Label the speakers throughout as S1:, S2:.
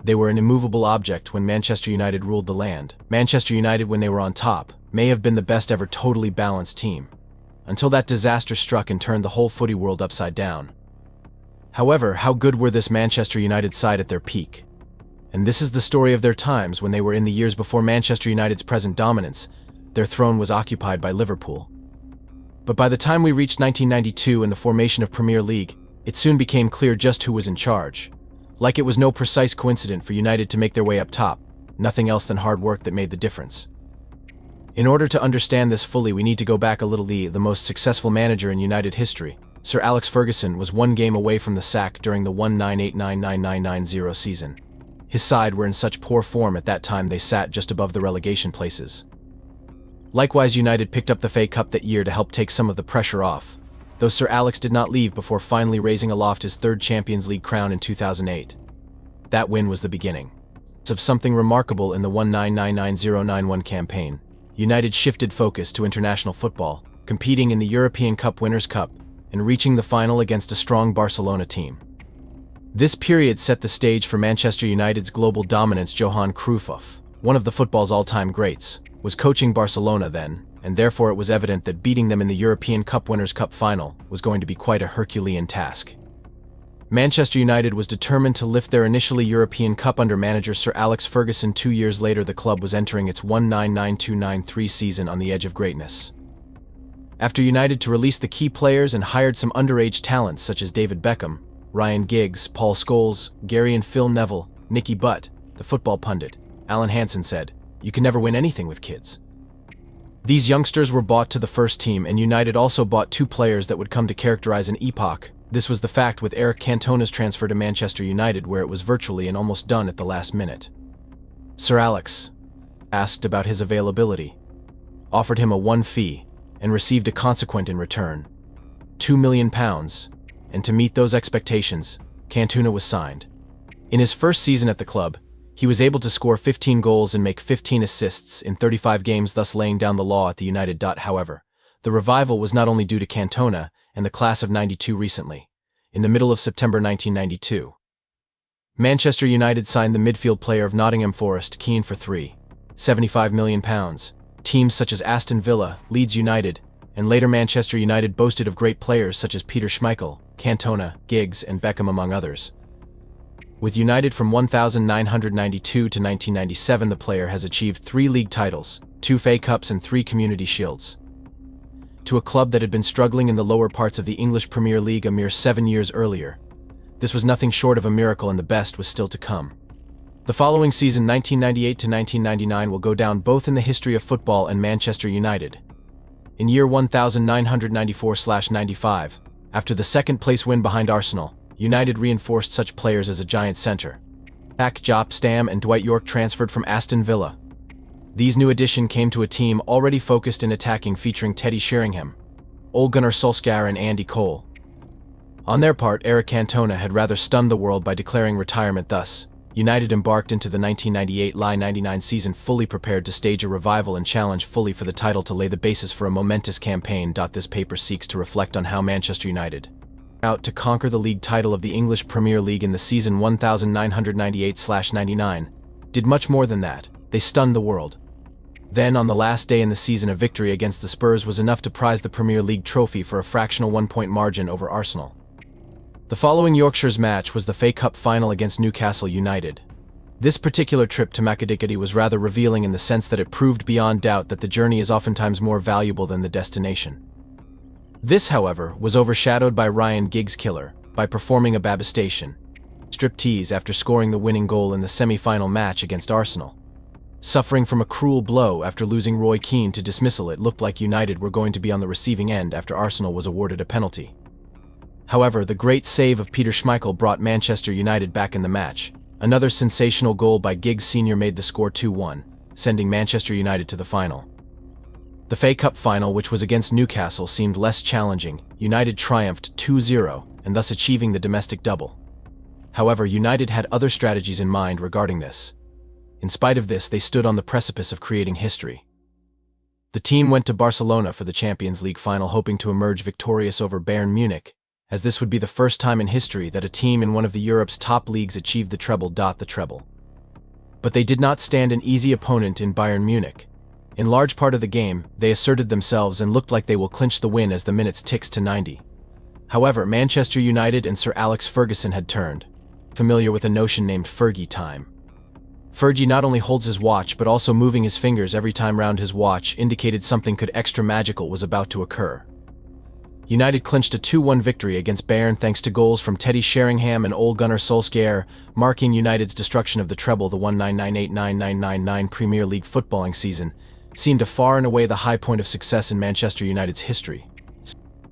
S1: They were an immovable object when Manchester United ruled the land. Manchester United, when they were on top, may have been the best ever totally balanced team, until that disaster struck and turned the whole footy world upside down. However, how good were this Manchester United side at their peak? And this is the story of their times when they were in the years before Manchester United's present dominance. Their throne was occupied by Liverpool. But by the time we reached 1992 and the formation of Premier League, it soon became clear just who was in charge. Like it was no precise coincidence for United to make their way up top, nothing else than hard work that made the difference. In order to understand this fully, we need to go back a little. The most successful manager in United history, Sir Alex Ferguson, was one game away from the sack during the 1989-90 season. His side were in such poor form at that time they sat just above the relegation places. Likewise, United picked up the FA Cup that year to help take some of the pressure off, though Sir Alex did not leave before finally raising aloft his third Champions League crown in 2008. That win was the beginning of something remarkable. In the 1990-91 campaign, United shifted focus to international football, competing in the European Cup Winners' Cup and reaching the final against a strong Barcelona team. This period set the stage for Manchester United's global dominance. Johan Cruyff, one of the football's all-time greats, was coaching Barcelona then, and therefore it was evident that beating them in the European Cup Winners' Cup final was going to be quite a Herculean task. Manchester United was determined to lift their initially European Cup under manager Sir Alex Ferguson. 2 years later, the club was entering its 1992-93 season on the edge of greatness. After United to release the key players and hired some underage talents such as David Beckham, Ryan Giggs, Paul Scholes, Gary and Phil Neville, Nicky Butt, the football pundit, Alan Hansen said, "You can never win anything with kids." These youngsters were bought to the first team, and United also bought two players that would come to characterize an epoch. This was the fact with Eric Cantona's transfer to Manchester United, where it was virtually and almost done at the last minute. Sir Alex, asked about his availability, offered him a one fee and received a consequent in return, £2 million, and to meet those expectations, Cantona was signed. In his first season at the club, he was able to score 15 goals and make 15 assists in 35 games, thus laying down the law at the United. However, the revival was not only due to Cantona and the class of '92 recently. In the middle of September 1992, Manchester United signed the midfield player of Nottingham Forest, Keane, for £75 million. Teams such as Aston Villa, Leeds United, and later Manchester United boasted of great players such as Peter Schmeichel, Cantona, Giggs, and Beckham, among others. With United from 1992 to 1997, the player has achieved 3 league titles, 2 FA Cups and 3 Community Shields. To a club that had been struggling in the lower parts of the English Premier League a mere 7 years earlier, this was nothing short of a miracle, and the best was still to come. The following season, 1998 to 1999, will go down both in the history of football and Manchester United. In year 1994-95, after the second-place win behind Arsenal, United reinforced such players as a giant centre back Jopp Stam and Dwight Yorke, transferred from Aston Villa. These new additions came to a team already focused in attacking, featuring Teddy Sheringham, Ole Gunnar Solskjaer and Andy Cole. On their part, Eric Cantona had rather stunned the world by declaring retirement. Thus, United embarked into the 1998-99 season fully prepared to stage a revival and challenge fully for the title, to lay the basis for a momentous campaign. This paper seeks to reflect on how Manchester United out to conquer the league title of the English Premier League in the season 1998-99, did much more than that. They stunned the world. Then, on the last day in the season, a victory against the Spurs was enough to prize the Premier League trophy for a fractional 1-point margin over Arsenal. The following Yorkshire's match was the FA Cup final against Newcastle United. This particular trip to Makadikati was rather revealing in the sense that it proved beyond doubt that the journey is oftentimes more valuable than the destination. This, however, was overshadowed by Ryan Giggs' killer, by performing a Babystation striptease after scoring the winning goal in the semi-final match against Arsenal. Suffering from a cruel blow after losing Roy Keane to dismissal, it looked like United were going to be on the receiving end after Arsenal was awarded a penalty. However, the great save of Peter Schmeichel brought Manchester United back in the match. Another sensational goal by Giggs Sr. made the score 2-1, sending Manchester United to the final. The FA Cup final, which was against Newcastle, seemed less challenging. United triumphed 2-0, and thus achieving the domestic double. However, United had other strategies in mind regarding this. In spite of this, they stood on the precipice of creating history. The team went to Barcelona for the Champions League final, hoping to emerge victorious over Bayern Munich as this would be the first time in history that a team in one of Europe's top leagues achieved the treble. But they did not stand an easy opponent in Bayern Munich. In large part of the game, they asserted themselves and looked like they will clinch the win as the minutes ticked to 90. However, Manchester United and Sir Alex Ferguson had turned, familiar with a notion named Fergie time. Fergie not only holds his watch but also moving his fingers every time round his watch indicated something extra magical was about to occur. United clinched a 2-1 victory against Bayern thanks to goals from Teddy Sheringham and Ole Gunnar Solskjaer, marking United's destruction of the treble. The 1998-99 Premier League footballing season seemed a far and away the high point of success in Manchester United's history.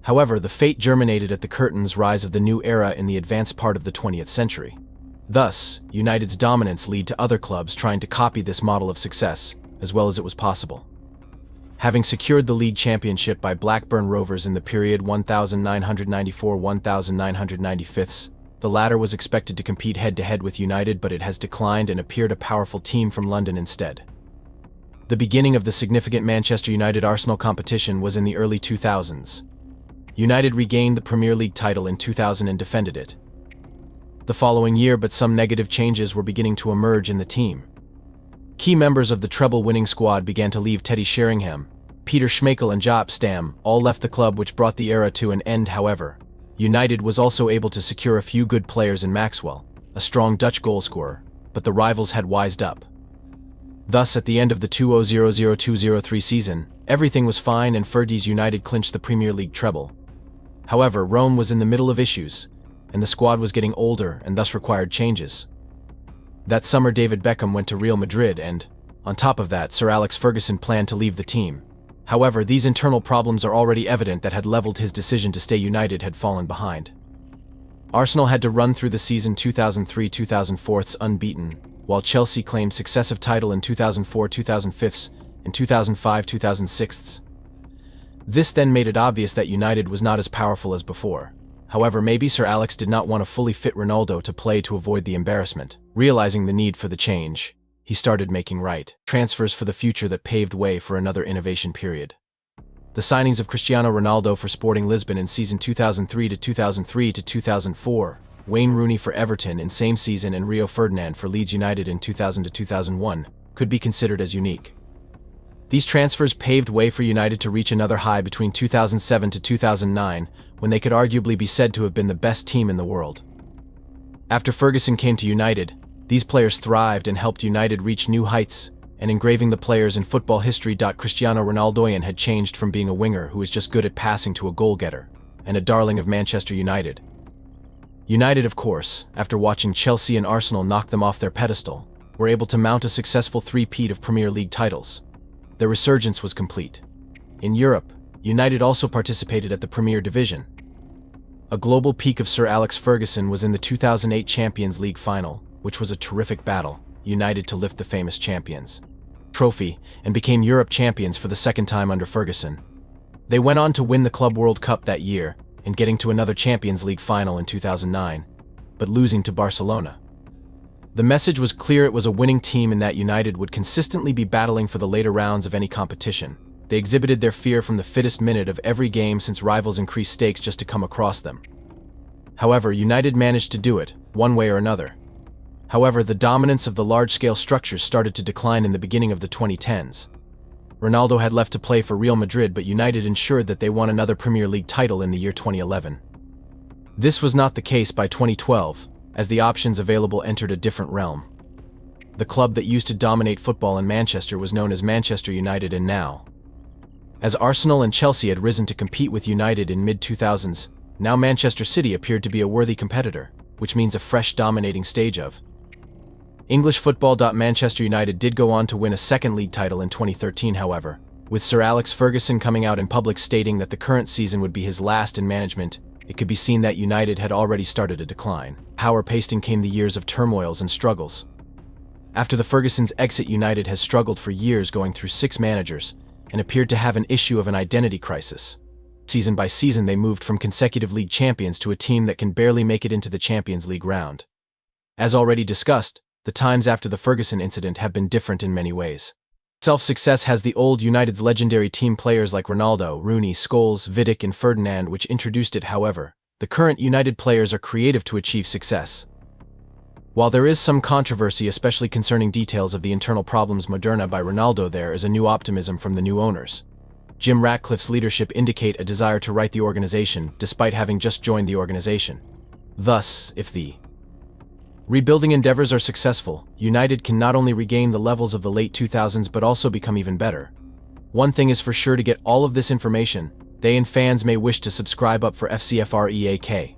S1: However, the fate germinated at the curtain's rise of the new era in the advanced part of the 20th century. Thus, United's dominance led to other clubs trying to copy this model of success, as well as it was possible. Having secured the league championship by Blackburn Rovers in the period 1994-1995, the latter was expected to compete head-to-head with United, but it has declined and appeared a powerful team from London instead. The beginning of the significant Manchester United-Arsenal competition was in the early 2000s. United regained the Premier League title in 2000 and defended it the following year, but some negative changes were beginning to emerge in the team. Key members of the treble-winning squad began to leave. Teddy Sheringham, Peter Schmeichel and Jaap Stam all left the club, which brought the era to an end. However, United was also able to secure a few good players in Maxwell, a strong Dutch goalscorer, but the rivals had wised up. Thus, at the end of the 2000-2003 season, everything was fine and Fergie's United clinched the Premier League treble. However, Rome was in the middle of issues, and the squad was getting older and thus required changes. That summer David Beckham went to Real Madrid and, on top of that, Sir Alex Ferguson planned to leave the team. However, these internal problems are already evident that had leveled his decision to stay. United had fallen behind. Arsenal had to run through the season 2003-2004 unbeaten, while Chelsea claimed successive title in 2004-2005 and 2005-2006. This then made it obvious that United was not as powerful as before. However, maybe Sir Alex did not want a fully fit Ronaldo to play to avoid the embarrassment. Realizing the need for the change, he started making transfers for the future that paved way for another innovation period. The signings of Cristiano Ronaldo for Sporting Lisbon in season 2003-2004, Wayne Rooney for Everton in same season, and Rio Ferdinand for Leeds United in 2000-2001 could be considered as unique. These transfers paved way for United to reach another high between 2007 to 2009, when they could arguably be said to have been the best team in the world. After Ferguson came to United, these players thrived and helped United reach new heights, and engraving the players in football history. Cristiano Ronaldo had changed from being a winger who was just good at passing to a goal-getter, and a darling of Manchester United. United, of course, after watching Chelsea and Arsenal knock them off their pedestal, were able to mount a successful three-peat of Premier League titles. Their resurgence was complete. In Europe, United also participated at the Premier Division. A global peak of Sir Alex Ferguson was in the 2008 Champions League final, which was a terrific battle, United to lift the famous Champions Trophy and became Europe champions for the second time under Ferguson. They went on to win the Club World Cup that year and getting to another Champions League final in 2009, but losing to Barcelona. The message was clear: it was a winning team and that United would consistently be battling for the later rounds of any competition. They exhibited their fear from the fittest minute of every game since rivals increased stakes just to come across them. However, United managed to do it, one way or another. However, the dominance of the large-scale structures started to decline in the beginning of the 2010s. Ronaldo had left to play for Real Madrid, but United ensured that they won another Premier League title in the year 2011. This was not the case by 2012, as the options available entered a different realm. The club that used to dominate football in Manchester was known as Manchester United, and now, as Arsenal and Chelsea had risen to compete with United in mid-2000s, now Manchester City appeared to be a worthy competitor, which means a fresh dominating stage of English football. Manchester United did go on to win a second league title in 2013, however, with Sir Alex Ferguson coming out in public stating that the current season would be his last in management. It could be seen that United had already started a decline. Power-pasting came the years of turmoils and struggles. After the Ferguson's exit, United has struggled for years, going through 6 managers, and appeared to have an issue of an identity crisis. Season by season, they moved from consecutive league champions to a team that can barely make it into the Champions League round. As already discussed, the times after the Ferguson incident have been different in many ways. Self-success has the old United's legendary team players like Ronaldo, Rooney, Scholes, Vidic and Ferdinand, which introduced it. However, The current United players are creative to achieve success. While there is some controversy, especially concerning details of the internal problems Moderna by Ronaldo, there is a new optimism from the new owners. Jim Ratcliffe's leadership indicate a desire to right the organization, despite having just joined the organization. Thus, if the rebuilding endeavors are successful, United can not only regain the levels of the late 2000s but also become even better. One thing is for sure: to get all of this information, they and fans may wish to subscribe up for FCFREAK.